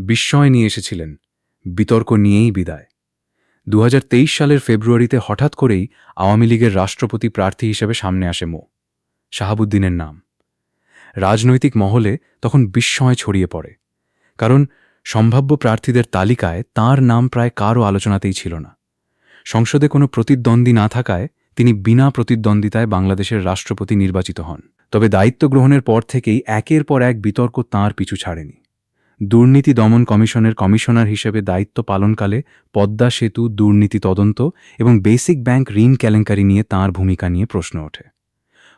বিস্ময় নিয়ে এসেছিলেন, বিতর্ক নিয়েই বিদায়। ২০২৩ সালের ফেব্রুয়ারিতে হঠাৎ করেই আওয়ামী লীগের রাষ্ট্রপতি প্রার্থী হিসেবে সামনে আসে মো. শাহাবুদ্দিনের নাম। রাজনৈতিক মহলে তখন বিস্ময় ছড়িয়ে পড়ে, কারণ সম্ভাব্য প্রার্থীদের তালিকায় তাঁর নাম প্রায় কারও আলোচনাতেই ছিল না। সংসদে কোনো প্রতিদ্বন্দ্বী না থাকায় তিনি বিনা প্রতিদ্বন্দ্বিতায় বাংলাদেশের রাষ্ট্রপতি নির্বাচিত হন। তবে দায়িত্ব গ্রহণের পর থেকেই একের পর এক বিতর্ক তাঁর পিছু ছাড়েনি। দুর্নীতি দমন কমিশনের কমিশনার হিসেবে দায়িত্ব পালনকালে পদ্মা সেতু দুর্নীতি তদন্ত এবং বেসিক ব্যাংক ঋণ কেলেঙ্কারি নিয়ে তাঁর ভূমিকা নিয়ে প্রশ্ন ওঠে।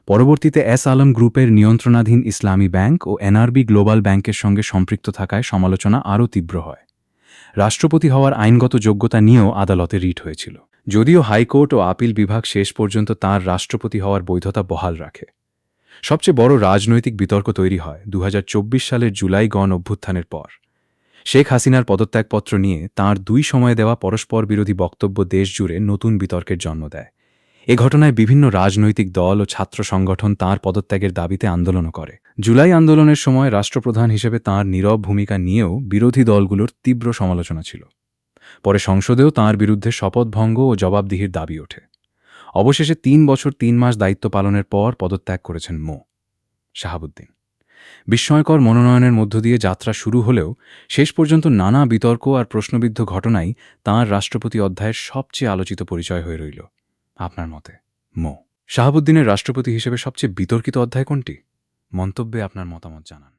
পরবর্তীতে এস আলম গ্রুপের নিয়ন্ত্রণাধীন ইসলামী ব্যাংক ও এনআরবি গ্লোবাল ব্যাংকের সঙ্গে সম্পৃক্ত থাকায় সমালোচনা আরও তীব্র হয়। রাষ্ট্রপতি হওয়ার আইনগত যোগ্যতা নিয়েও আদালতে রিট হয়েছিল, যদিও হাইকোর্ট ও আপিল বিভাগ শেষ পর্যন্ত তাঁর রাষ্ট্রপতি হওয়ার বৈধতা বহাল রাখে। সবচেয়ে বড় রাজনৈতিক বিতর্ক তৈরি হয় ২০২৪ সালের জুলাই গণ অভ্যুত্থানের পর। শেখ হাসিনার পদত্যাগপত্র নিয়ে তাঁর ২ সময়ে দেওয়া পরস্পর বিরোধী বক্তব্য দেশজুড়ে নতুন বিতর্কের জন্ম দেয়। এ ঘটনায় বিভিন্ন রাজনৈতিক দল ও ছাত্র সংগঠন তাঁর পদত্যাগের দাবিতে আন্দোলনও করে। জুলাই আন্দোলনের সময় রাষ্ট্রপ্রধান হিসেবে তাঁর নীরব ভূমিকা নিয়েও বিরোধী দলগুলোর তীব্র সমালোচনা ছিল। পরে সংসদেও তাঁর বিরুদ্ধে শপথভঙ্গ ও জবাবদিহির দাবি ওঠে। অবশেষে ৩ বছর ৩ মাস দায়িত্ব পালনের পর পদত্যাগ করেছেন মো. শাহাবুদ্দিন। বিস্ময়কর মনোনয়নের মধ্য দিয়ে যাত্রা শুরু হলেও শেষ পর্যন্ত নানা বিতর্ক আর প্রশ্নবিদ্ধ ঘটনাই তাঁর রাষ্ট্রপতি অধ্যায়ের সবচেয়ে আলোচিত পরিচয় হয়ে রইল। আপনার মতে মো. শাহাবুদ্দিনের রাষ্ট্রপতি হিসেবে সবচেয়ে বিতর্কিত অধ্যায় কোনটি? মন্তব্যে আপনার মতামত জানান।